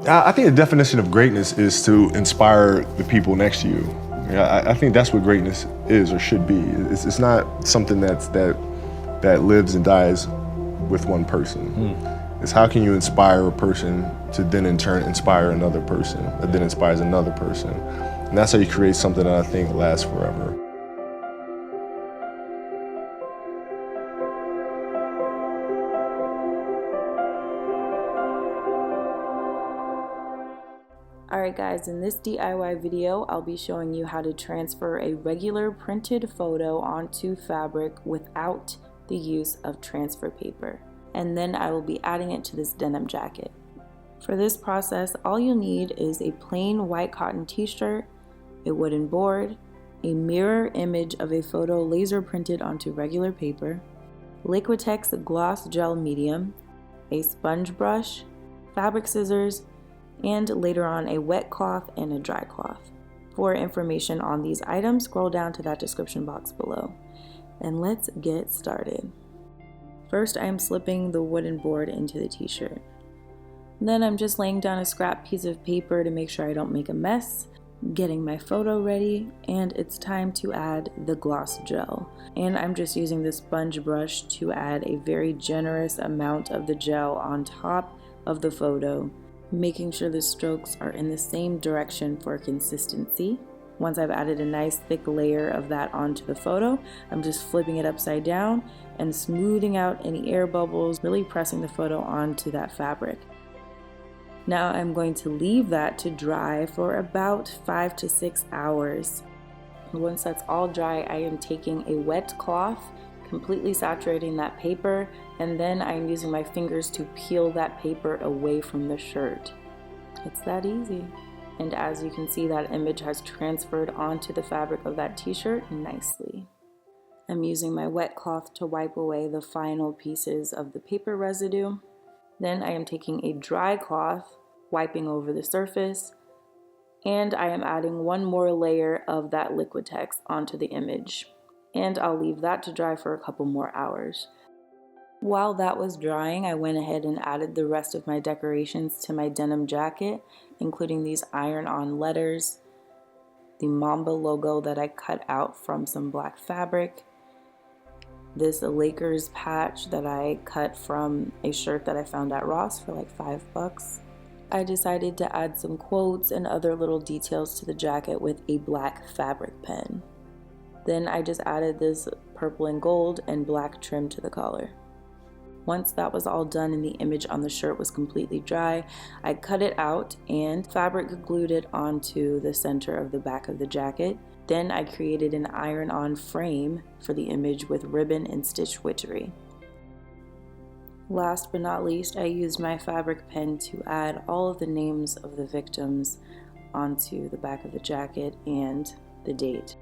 I think the definition of greatness is to inspire the people next to you. I think that's what greatness is or should be. It's not something that lives and dies with one person. It's how can you inspire a person to then in turn inspire another person, that then inspires another person. And that's how you create something that I think lasts forever. Alright guys, in this DIY video, I'll be showing you how to transfer a regular printed photo onto fabric without the use of transfer paper. And then I will be adding it to this denim jacket. For this process, all you'll need is a plain white cotton t-shirt, a wooden board, a mirror image of a photo laser printed onto regular paper, Liquitex gloss gel medium, a sponge brush, fabric scissors, and later on a wet cloth and a dry cloth. For information on these items, scroll down to that description box below. And let's get started. First, I am slipping the wooden board into the t-shirt. Then I'm just laying down a scrap piece of paper to make sure I don't make a mess, getting my photo ready, and it's time to add the gloss gel. And I'm just using the sponge brush to add a very generous amount of the gel on top of the photo, making sure the strokes are in the same direction for consistency. Once I've added a nice thick layer of that onto the photo, I'm just flipping it upside down and smoothing out any air bubbles, really pressing the photo onto that fabric. Now I'm going to leave that to dry for about 5 to 6 hours. Once that's all dry, I am taking a wet cloth, completely saturating that paper, and then I'm using my fingers to peel that paper away from the shirt. It's that easy. And as you can see, that image has transferred onto the fabric of that t-shirt nicely. I'm using my wet cloth to wipe away the final pieces of the paper residue. Then I am taking a dry cloth, wiping over the surface, and I am adding one more layer of that Liquitex onto the image. And I'll leave that to dry for a couple more hours. While that was drying, I went ahead and added the rest of my decorations to my denim jacket, including these iron-on letters, the Mamba logo that I cut out from some black fabric, this Lakers patch that I cut from a shirt that I found at Ross for like $5. I decided to add some quotes and other little details to the jacket with a black fabric pen. Then I just added this purple and gold and black trim to the collar. Once that was all done and the image on the shirt was completely dry, I cut it out and fabric glued it onto the center of the back of the jacket. Then I created an iron-on frame for the image with ribbon and stitch witchery. Last but not least, I used my fabric pen to add all of the names of the victims onto the back of the jacket and the date.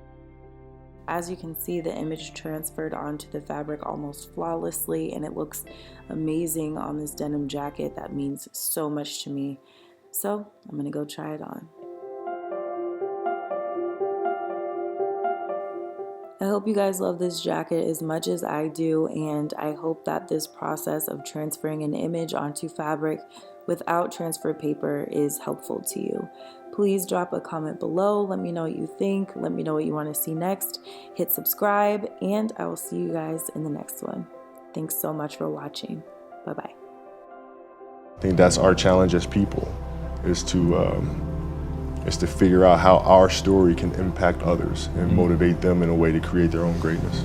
As you can see, the image transferred onto the fabric almost flawlessly, and it looks amazing on this denim jacket. That means so much to me. So I'm gonna go try it on. I hope you guys love this jacket as much as I do, and I hope that this process of transferring an image onto fabric without transfer paper is helpful to you. Please drop a comment below. Let me know what you think. Let me know what you want to see next. Hit subscribe, and I will see you guys in the next one. Thanks so much for watching. Bye-bye. I think that's our challenge as people, is to figure out how our story can impact others and motivate them in a way to create their own greatness.